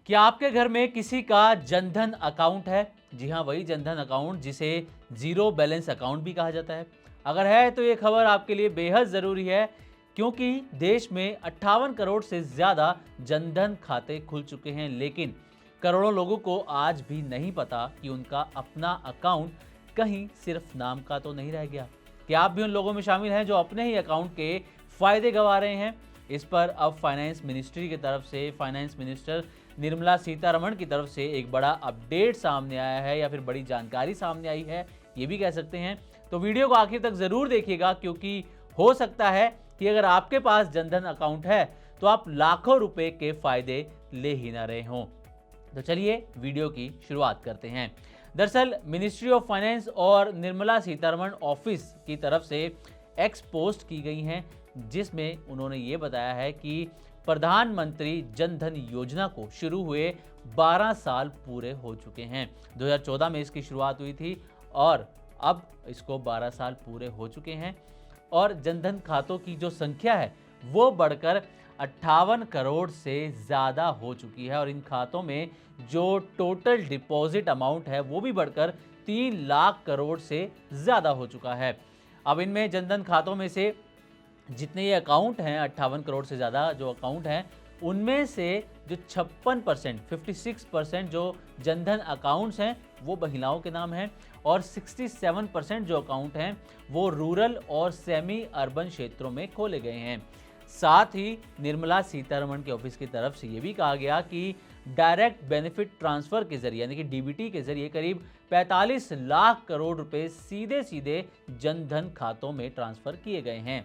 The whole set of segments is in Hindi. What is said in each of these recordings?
क्या आपके घर में किसी का जनधन अकाउंट है? जी हाँ, वही जनधन अकाउंट जिसे जीरो बैलेंस अकाउंट भी कहा जाता है। अगर है तो ये खबर आपके लिए बेहद ज़रूरी है, क्योंकि देश में 58 करोड़ से ज़्यादा जनधन खाते खुल चुके हैं, लेकिन करोड़ों लोगों को आज भी नहीं पता कि उनका अपना अकाउंट कहीं सिर्फ नाम का तो नहीं रह गया। क्या आप भी उन लोगों में शामिल हैं जो अपने ही अकाउंट के फायदे गंवा रहे हैं? इस पर अब फाइनेंस मिनिस्ट्री की तरफ से फाइनेंस मिनिस्टर निर्मला सीतारमण की तरफ से एक बड़ा अपडेट सामने आया है, या फिर बड़ी जानकारी सामने आई है, ये भी कह सकते हैं। तो वीडियो को आखिर तक जरूर देखिएगा, क्योंकि हो सकता है कि अगर आपके पास जनधन अकाउंट है तो आप लाखों रुपए के फायदे ले ही ना रहे हों। तो चलिए वीडियो की शुरुआत करते हैं। दरअसल मिनिस्ट्री ऑफ फाइनेंस और निर्मला सीतारमण ऑफिस की तरफ से एक्स पोस्ट की गई हैं, जिसमें उन्होंने ये बताया है कि प्रधानमंत्री जन धन योजना को शुरू हुए 12 साल पूरे हो चुके हैं। 2014 में इसकी शुरुआत हुई थी और अब इसको 12 साल पूरे हो चुके हैं, और जनधन खातों की जो संख्या है वो बढ़कर 58 करोड़ से ज़्यादा हो चुकी है, और इन खातों में जो टोटल डिपॉजिट अमाउंट है वो भी बढ़कर 3 लाख करोड़ से ज़्यादा हो चुका है। अब इनमें जनधन खातों में से जितने ये अकाउंट हैं, 58 करोड़ से ज़्यादा जो अकाउंट हैं, उनमें से जो 56%, 56% जो जनधन अकाउंट्स हैं वो महिलाओं के नाम हैं, और 67% जो अकाउंट हैं वो रूरल और सेमी अर्बन क्षेत्रों में खोले गए हैं। साथ ही निर्मला सीतारमण के ऑफिस की तरफ से ये भी कहा गया कि डायरेक्ट बेनिफिट ट्रांसफर के जरिए, यानी कि डीबीटी के जरिए, करीब 45 लाख करोड़ रुपए सीधे सीधे जनधन खातों में ट्रांसफर किए गए हैं।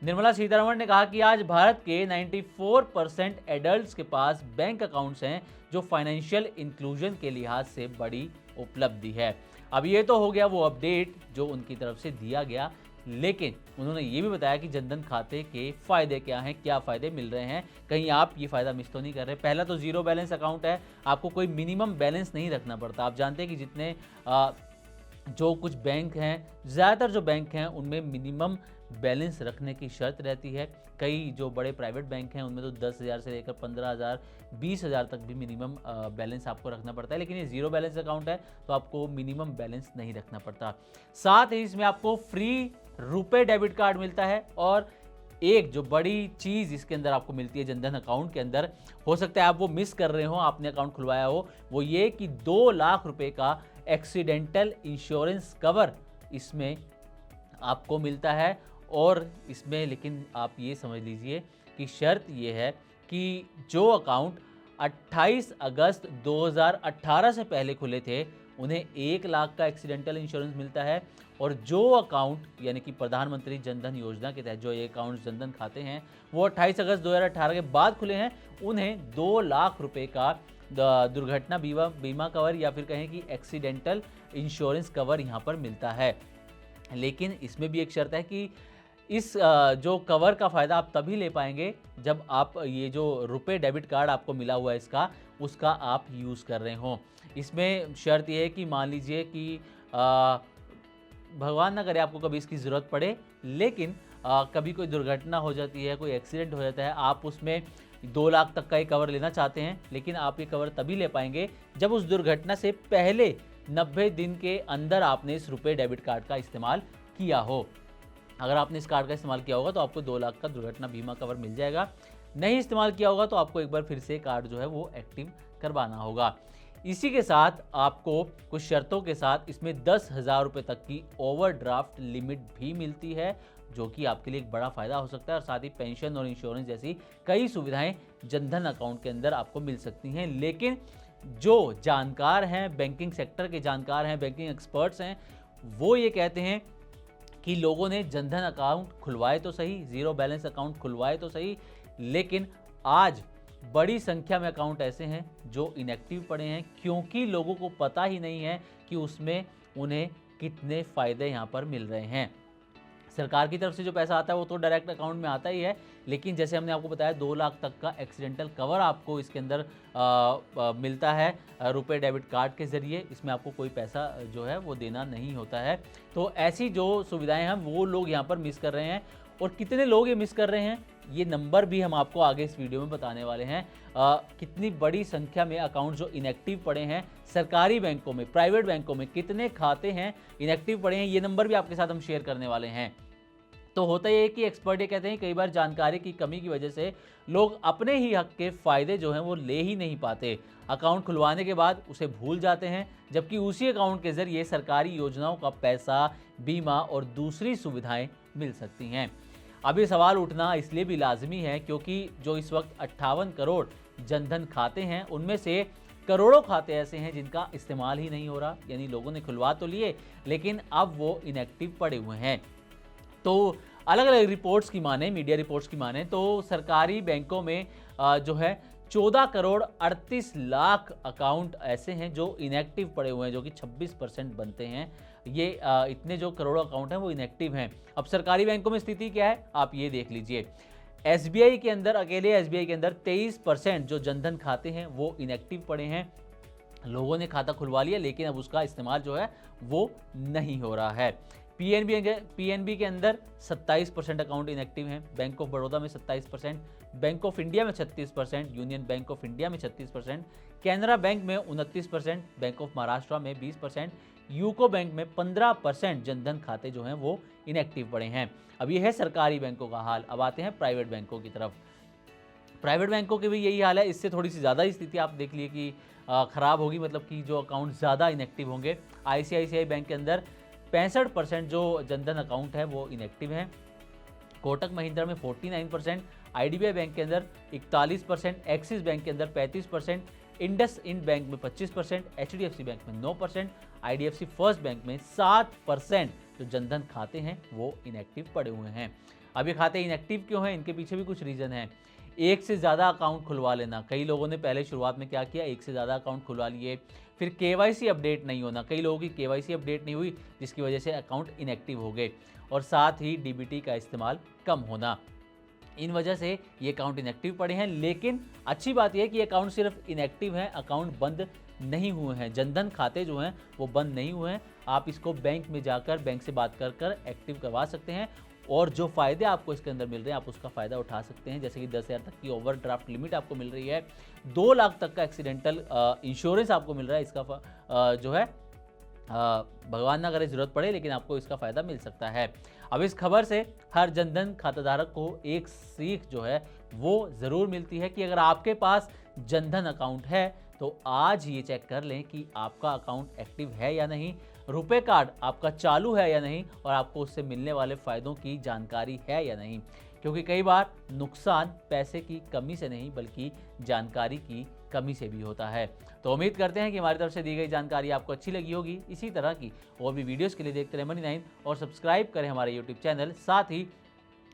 निर्मला सीतारमण ने कहा कि आज भारत के 94% एडल्ट्स के पास बैंक अकाउंट्स हैं, जो फाइनेंशियल इंक्लूजन के लिहाज से बड़ी उपलब्धि है। अब ये तो हो गया वो अपडेट जो उनकी तरफ से दिया गया, लेकिन उन्होंने ये भी बताया कि जनधन खाते के फायदे क्या हैं, क्या फायदे मिल रहे हैं, कहीं आप ये फायदा मिस तो नहीं कर रहे। पहला तो जीरो बैलेंस अकाउंट है, आपको कोई मिनिमम बैलेंस नहीं रखना पड़ता। आप जानते हैं कि जितने जो कुछ बैंक हैं, ज़्यादातर जो बैंक हैं उनमें मिनिमम बैलेंस रखने की शर्त रहती है। कई जो बड़े प्राइवेट बैंक हैं उनमें तो 10,000 से लेकर 15,000, 20,000 तक भी मिनिमम बैलेंस आपको रखना पड़ता है, लेकिन ये जीरो बैलेंस अकाउंट है तो आपको मिनिमम बैलेंस नहीं रखना पड़ता। साथ ही इसमें आपको फ्री रुपए डेबिट कार्ड मिलता है, और एक जो बड़ी चीज़ इसके अंदर आपको मिलती है जनधन अकाउंट के अंदर, हो सकता है आप वो मिस कर रहे हो, आपने अकाउंट खुलवाया हो, वो ये कि 2 लाख रुपए का एक्सीडेंटल इंश्योरेंस कवर इसमें आपको मिलता है। और इसमें लेकिन आप ये समझ लीजिए कि शर्त ये है कि जो अकाउंट 28 अगस्त 2018 से पहले खुले थे उन्हें 1 लाख का एक्सीडेंटल इंश्योरेंस मिलता है, और जो अकाउंट यानी कि प्रधानमंत्री जनधन योजना के तहत जो ये अकाउंट जनधन खाते हैं वो 28 अगस्त 2018 के बाद खुले हैं, उन्हें 2 लाख रुपए का दुर्घटना बीमा कवर, या फिर कहें कि एक्सीडेंटल इंश्योरेंस कवर यहाँ पर मिलता है। लेकिन इसमें भी एक शर्त है कि इस जो कवर का फ़ायदा आप तभी ले पाएंगे जब आप ये जो रुपए डेबिट कार्ड आपको मिला हुआ है उसका आप यूज़ कर रहे हों। इसमें शर्त ये है कि मान लीजिए कि भगवान ना करे आपको कभी इसकी ज़रूरत पड़े, लेकिन कभी कोई दुर्घटना हो जाती है, कोई एक्सीडेंट हो जाता है, आप उसमें 2 लाख तक का ये कवर लेना चाहते हैं, लेकिन आप ये कवर तभी ले पाएंगे जब उस दुर्घटना से पहले 90 दिन के अंदर आपने इस रुपए डेबिट कार्ड का इस्तेमाल किया हो। अगर आपने इस कार्ड का इस्तेमाल किया होगा तो आपको 2 लाख का दुर्घटना बीमा कवर मिल जाएगा। नहीं इस्तेमाल किया होगा तो आपको एक बार फिर से कार्ड जो है वो एक्टिव करवाना होगा। इसी के साथ आपको कुछ शर्तों के साथ इसमें 10,000 रुपये तक की ओवरड्राफ्ट लिमिट भी मिलती है, जो कि आपके लिए एक बड़ा फ़ायदा हो सकता है। और साथ ही पेंशन और इंश्योरेंस जैसी कई सुविधाएं जनधन अकाउंट के अंदर आपको मिल सकती हैं। लेकिन जो जानकार हैं, बैंकिंग सेक्टर के जानकार हैं, बैंकिंग एक्सपर्ट्स हैं, वो ये कहते हैं कि लोगों ने जनधन अकाउंट खुलवाए तो सही, ज़ीरो बैलेंस अकाउंट खुलवाए तो सही, लेकिन आज बड़ी संख्या में अकाउंट ऐसे हैं जो इनएक्टिव पड़े हैं, क्योंकि लोगों को पता ही नहीं है कि उसमें उन्हें कितने फ़ायदे यहाँ पर मिल रहे हैं। सरकार की तरफ से जो पैसा आता है वो तो डायरेक्ट अकाउंट में आता ही है, लेकिन जैसे हमने आपको बताया 2 लाख तक का एक्सीडेंटल कवर आपको इसके अंदर मिलता है रुपए डेबिट कार्ड के ज़रिए। इसमें आपको कोई पैसा जो है वो देना नहीं होता है। तो ऐसी जो सुविधाएं हैं वो लोग यहाँ पर मिस कर रहे हैं, और कितने लोग ये मिस कर रहे हैं, ये नंबर भी हम आपको आगे इस वीडियो में बताने वाले हैं। कितनी बड़ी संख्या में अकाउंट जो इनएक्टिव पड़े हैं सरकारी बैंकों में, प्राइवेट बैंकों में कितने खाते हैं इनएक्टिव पड़े हैं, ये नंबर भी आपके साथ हम शेयर करने वाले हैं। तो होता ये है कि एक्सपर्ट ये कहते हैं कई बार जानकारी की कमी की वजह से लोग अपने ही हक के फ़ायदे जो हैं वो ले ही नहीं पाते। अकाउंट खुलवाने के बाद उसे भूल जाते हैं, जबकि उसी अकाउंट के ज़रिए सरकारी योजनाओं का पैसा, बीमा और दूसरी सुविधाएं मिल सकती हैं। अब ये सवाल उठना इसलिए भी लाजमी है क्योंकि जो इस वक्त 58 करोड़ जनधन खाते हैं उनमें से करोड़ों खाते ऐसे हैं जिनका इस्तेमाल ही नहीं हो रहा, यानी लोगों ने खुलवा तो लिए लेकिन अब वो इनएक्टिव पड़े हुए हैं। तो अलग अलग रिपोर्ट्स की माने, मीडिया रिपोर्ट्स की माने तो सरकारी बैंकों में जो है 14 करोड़ 38 लाख अकाउंट ऐसे हैं जो इनएक्टिव पड़े हुए हैं, जो कि 26% बनते हैं। ये इतने जो करोड़ों अकाउंट हैं वो इनएक्टिव हैं। अब सरकारी बैंकों में स्थिति क्या है आप ये देख लीजिए। एसबीआई के अंदर, अकेले एसबीआई के अंदर 23% जो जनधन खाते हैं वो इनएक्टिव पड़े हैं। लोगों ने खाता खुलवा लिया लेकिन अब उसका इस्तेमाल जो है वो नहीं हो रहा है। पीएनबी के अंदर 27% अकाउंट इनएक्टिव हैं। बैंक ऑफ बड़ौदा में 27%, बैंक ऑफ इंडिया में 36%, यूनियन बैंक ऑफ इंडिया में 36%, कैनरा बैंक में 29%, बैंक ऑफ महाराष्ट्र में 20%, यूको बैंक में 15% जनधन खाते जो हैं वो इनएक्टिव पड़े हैं। अब ये है सरकारी बैंकों का हाल। अब आते हैं प्राइवेट बैंकों की तरफ। प्राइवेट बैंकों के भी यही हाल है, इससे थोड़ी सी ज़्यादा स्थिति आप देख लिए कि ख़राब होगी, मतलब कि जो अकाउंट ज़्यादा इनएक्टिव होंगे। आईसीआईसीआई बैंक के अंदर 65% जो जनधन अकाउंट है वो इनएक्टिव हैं। कोटक महिंद्रा में 49%, आईडीबीआई बैंक के अंदर 41%, एक्सिस बैंक के अंदर 35%, इंडस इंड बैंक में 25%, एचडीएफसी बैंक में 9%, आईडीएफसी फर्स्ट बैंक में 7% जो जनधन खाते हैं वो इनएक्टिव पड़े हुए हैं। अब ये खाते इनएक्टिव क्यों हैं, इनके पीछे भी कुछ रीज़न है। एक से ज़्यादा अकाउंट खुलवा लेना, कई लोगों ने पहले शुरुआत में क्या किया, एक से ज़्यादा अकाउंट खुलवा लिए। फिर केवाईसी अपडेट नहीं होना, कई लोगों की केवाईसी अपडेट नहीं हुई जिसकी वजह से अकाउंट इनएक्टिव हो गए। और साथ ही डीबीटी का इस्तेमाल कम होना, इन वजह से ये अकाउंट इनएक्टिव पड़े हैं। लेकिन अच्छी बात यह है कि अकाउंट सिर्फ इनएक्टिव हैं, अकाउंट बंद नहीं हुए हैं। जनधन खाते जो हैं वो बंद नहीं हुए हैं। आप इसको बैंक में जाकर, बैंक से बात कर कर एक्टिव करवा सकते हैं और जो फ़ायदे आपको इसके अंदर मिल रहे हैं आप उसका फ़ायदा उठा सकते हैं। जैसे कि 10,000 तक की ओवरड्राफ्ट लिमिट आपको मिल रही है, 2 लाख तक का एक्सीडेंटल इंश्योरेंस आपको मिल रहा है। इसका जो है भगवान ना करे ज़रूरत पड़े लेकिन आपको इसका फ़ायदा मिल सकता है। अब इस खबर से हर जनधन खाताधारक को एक सीख जो है वो ज़रूर मिलती है कि अगर आपके पास जनधन अकाउंट है तो आज ये चेक कर लें कि आपका अकाउंट एक्टिव है या नहीं, रुपए कार्ड आपका चालू है या नहीं और आपको उससे मिलने वाले फ़ायदों की जानकारी है या नहीं। क्योंकि कई बार नुकसान पैसे की कमी से नहीं बल्कि जानकारी की कमी से भी होता है। तो उम्मीद करते हैं कि हमारी तरफ से दी गई जानकारी आपको अच्छी लगी होगी। इसी तरह की और भी वीडियोस के लिए देखते रहें मनी9 और सब्सक्राइब करें हमारे यूट्यूब चैनल। साथ ही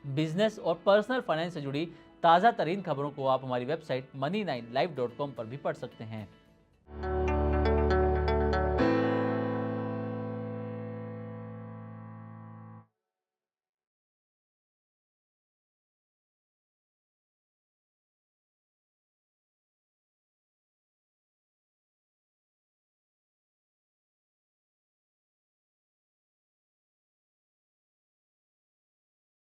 बिजनेस और पर्सनल फाइनेंस से जुड़ी ताज़ा तरीन खबरों को आप हमारी वेबसाइट money9live.com पर भी पढ़ सकते हैं।